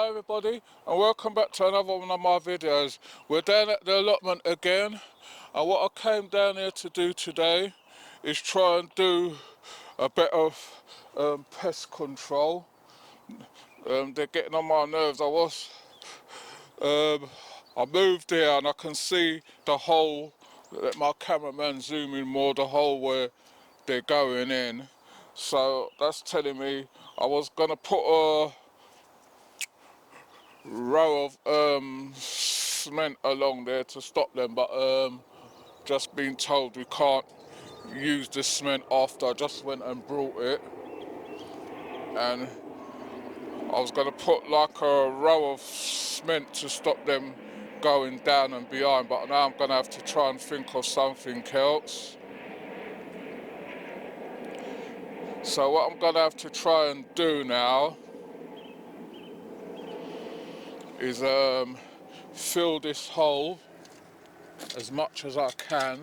Hello everybody and welcome back to another one of my videos. We're down at the allotment again, and what I came down here to do today is try and do a bit of pest control. They're getting on my nerves. I moved here and I can see the hole, let my cameraman zoom in more, the hole where they're going in. So that's telling me I was gonna put a row of cement along there to stop them, but just been told we can't use the cement after. I just went and brought it, and I was going to put like a row of cement to stop them going down and behind, but now I'm going to have to try and think of something else. So what I'm going to have to try and do now is fill this hole as much as I can.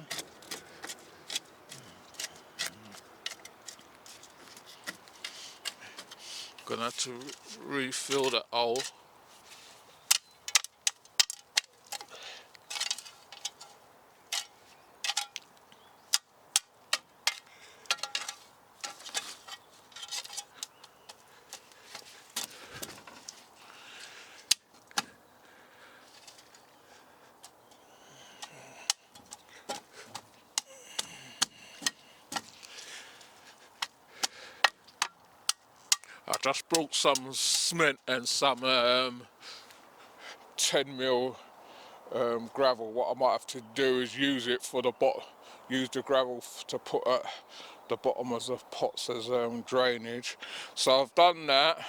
Gonna have to refill that hole. I just brought some cement and some 10mm gravel. What I might have to do is use it for the use the gravel to put at the bottom of the pots as drainage. So I've done that.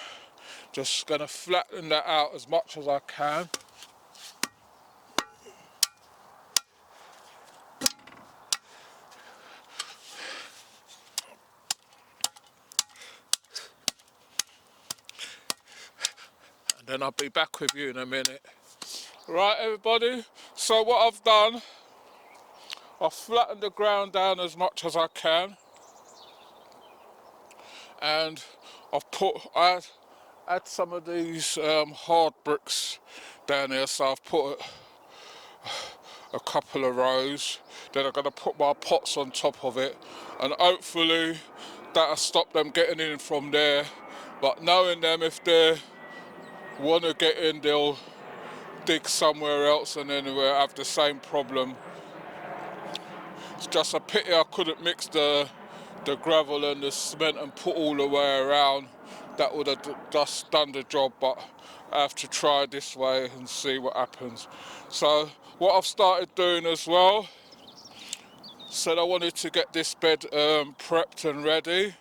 Just gonna flatten that out as much as I can. And then I'll be back with you in a minute. Right everybody, so what I've done, I've flattened the ground down as much as I can, and I've add some of these hard bricks down here. So I've put a couple of rows, then I'm going to put my pots on top of it, and hopefully that'll stop them getting in from there. But knowing them, if they want to get in, they'll dig somewhere else and then we'll have the same problem. It's just a pity I couldn't mix the gravel and the cement and put all the way around. That would have just done the job, but I have to try this way and see what happens. So what I've started doing as well, said I wanted to get this bed prepped and ready.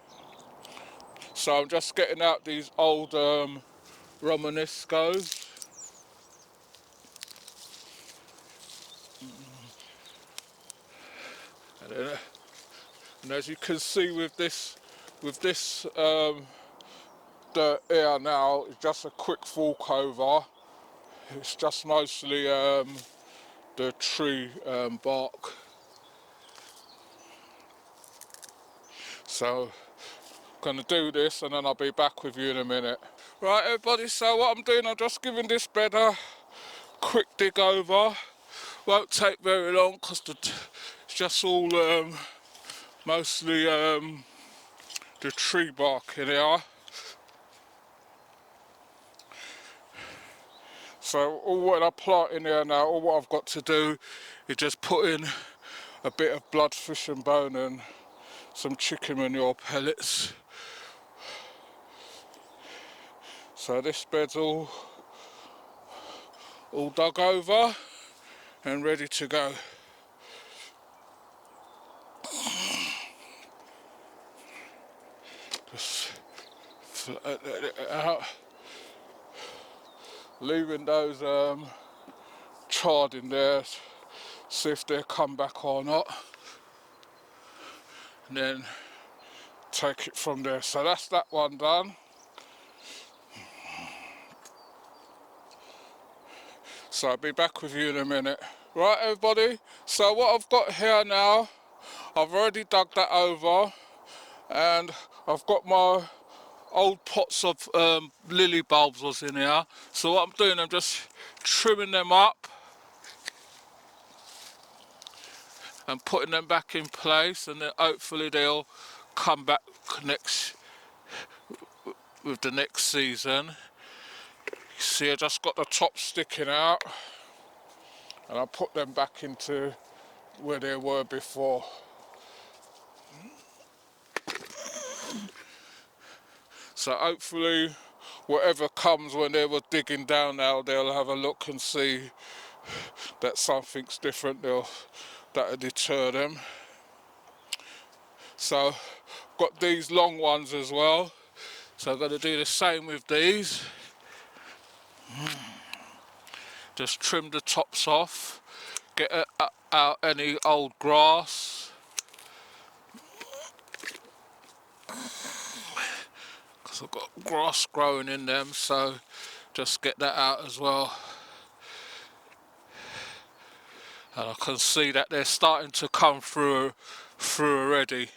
So I'm just getting out these old Romanescos. And as you can see with this dirt here now, it's just a quick fork over. It's just mostly the tree bark. So I'm gonna do this and then I'll be back with you in a minute. Right everybody, so what I'm doing, I'm just giving this bed a quick dig over. Won't take very long because it's just all mostly the tree bark in here. So all what I plant in here now, all what I've got to do is just put in a bit of blood fish and bone and some chicken manure pellets. So this bed's all dug over and ready to go. Just flatten it out, leaving those charred in there, see if they come back or not, and then take it from there. So that's that one done. So I'll be back with you in a minute. Right everybody, so what I've got here now, I've already dug that over, and I've got my old pots of lily bulbs was in here. So what I'm doing, I'm just trimming them up and putting them back in place, and then hopefully they'll come back next with the next season. See, I just got the top sticking out, and I put them back into where they were before. So hopefully whatever comes when they were digging down now, they'll have a look and see that something's different. That'll deter them. So got these long ones as well, so I'm going to do the same with these. Just trim the tops off, get out any old grass, because I've got grass growing in them, so just get that out as well. And I can see that they're starting to come through already.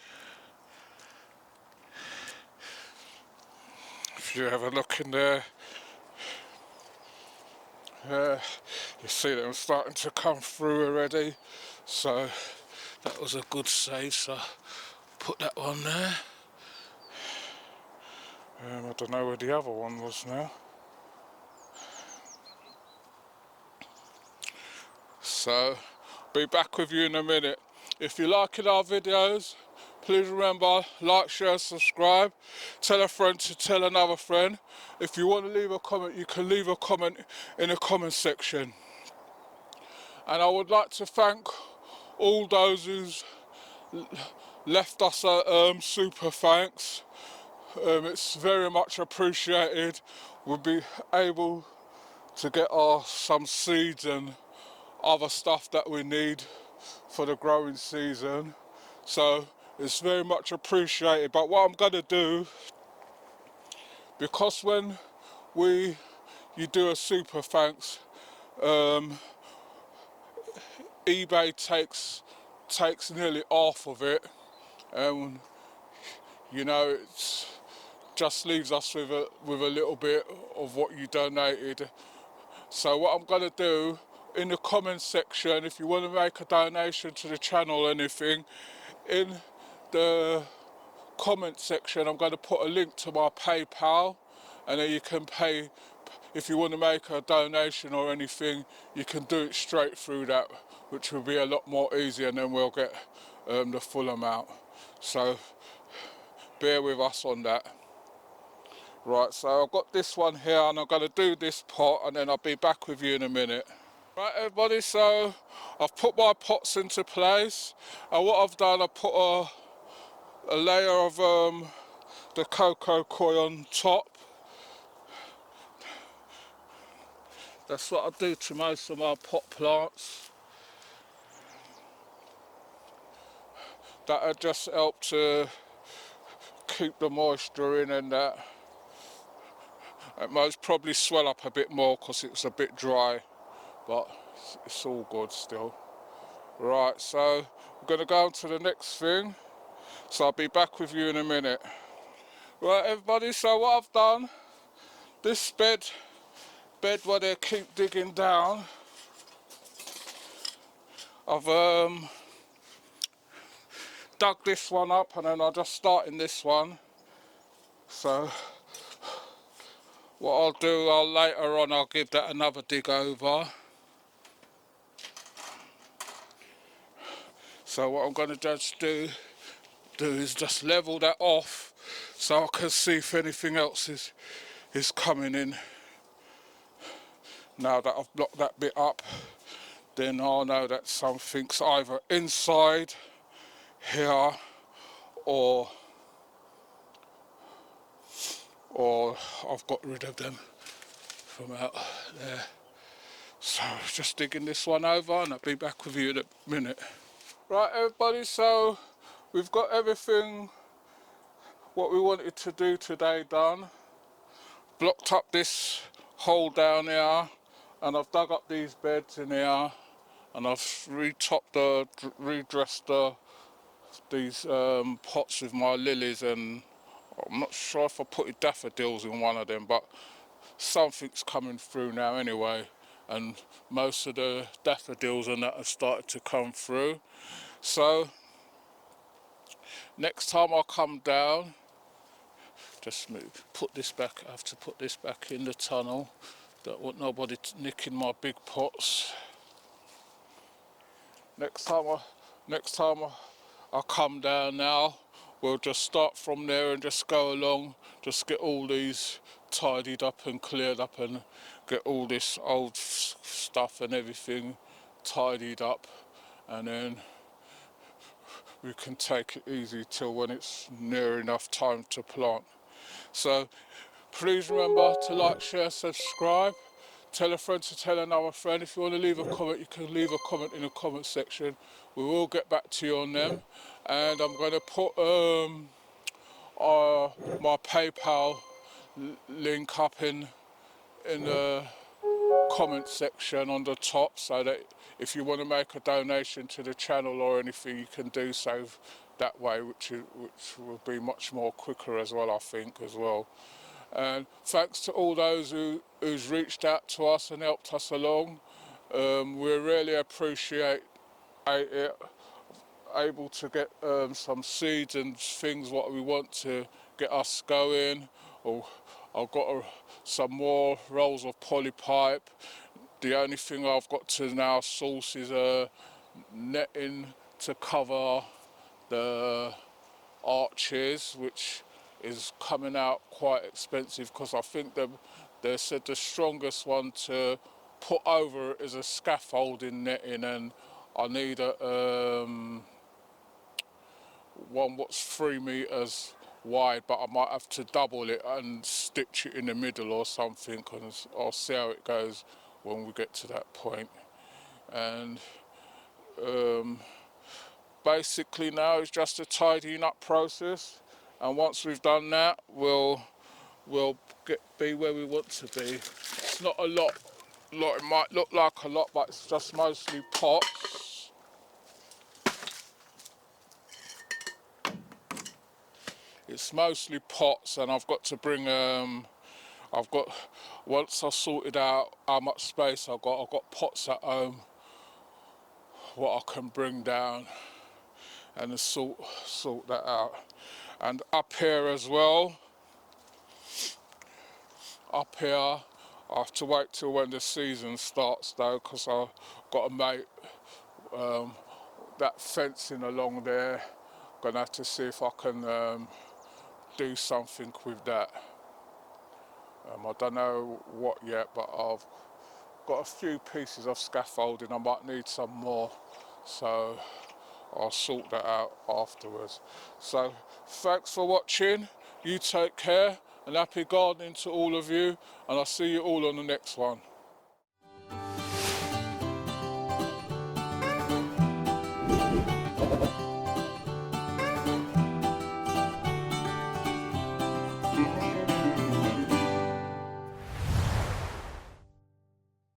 If you have a look in there, you see them starting to come through already. So that was a good save, so put that one there. I don't know where the other one was now. So be back with you in a minute. If you're liking our videos, please remember, like, share, subscribe. Tell a friend to tell another friend. If you want to leave a comment, you can leave a comment in the comment section. And I would like to thank all those who's left us a super thanks. It's very much appreciated. We'll be able to get some seeds and other stuff that we need for the growing season, so it's very much appreciated. But what I'm going to do, because when you do a super thanks, eBay takes nearly half of it, and you know, it's just leaves us with a little bit of what you donated. So what I'm going to do, in the comment section, if you want to make a donation to the channel or anything, in the comment section I'm going to put a link to my PayPal, and then you can pay. If you want to make a donation or anything, you can do it straight through that, which will be a lot more easier, and then we'll get the full amount. So bear with us on that. Right, so I've got this one here, and I'm going to do this pot, and then I'll be back with you in a minute. Right everybody, so I've put my pots into place, and what I've done, I've put a layer of the cocoa coir on top. That's what I do to most of my pot plants. That'll just help to keep the moisture in, and that. It might probably swell up a bit more because it's a bit dry, but it's all good still. Right, so we're going to go on to the next thing, so I'll be back with you in a minute. Right everybody, so what I've done, this bed where they keep digging down, I've dug this one up, and then I'll just start in this one. So what I'll do, later on I'll give that another dig over. So what I'm going to just do is just level that off, so I can see if anything else is coming in. Now that I've blocked that bit up, then I'll know that something's either inside here or I've got rid of them from out there. So just digging this one over, and I'll be back with you in a minute. Right everybody, so we've got everything what we wanted to do today done. Blocked up this hole down here, and I've dug up these beds in here, and I've redressed these pots with my lilies and I'm not sure if I put daffodils in one of them, but something's coming through now anyway, and most of the daffodils and that have started to come through. So next time I come down, just put this back. I have to put this back in the tunnel. Don't want nobody nicking my big pots. Next time I come down now, we'll just start from there and just go along, just get all these tidied up and cleared up and get all this old stuff and everything tidied up, and then we can take it easy till when it's near enough time to plant. So please remember to like, share, subscribe. Tell a friend to tell another friend. If you want to leave a comment, you can leave a comment in the comment section. We will get back to you on them. And I'm going to put my PayPal link up in the comment section on the top, so that if you want to make a donation to the channel or anything, you can do so that way, which will be much more quicker as well, I think, as well. And thanks to all those who's reached out to us and helped us along. We really appreciate it, able to get some seeds and things what we want to get us going. Or I've got some more rolls of polypipe. The only thing I've got to now source is netting to cover the arches, which is coming out quite expensive, because I think they said the strongest one to put over it is a scaffolding netting, and I need a one what's 3 meters wide, but I might have to double it and stitch it in the middle or something, and I'll see how it goes when we get to that point. And basically now it's just a tidying up process, and once we've done that, we'll be where we want to be. It's not a lot, it might look like a lot, but it's just mostly pots. It's mostly pots, and I've got to bring once I've sorted out how much space I've got pots at home what I can bring down and sort that out. And up here as well, up here, I have to wait till when the season starts though, because I've got to make that fencing along there. Gonna have to see if I can do something with that. I don't know what yet, but I've got a few pieces of scaffolding. I might need some more, so I'll sort that out afterwards. So thanks for watching. You take care, and happy gardening to all of you, and I'll see you all on the next one.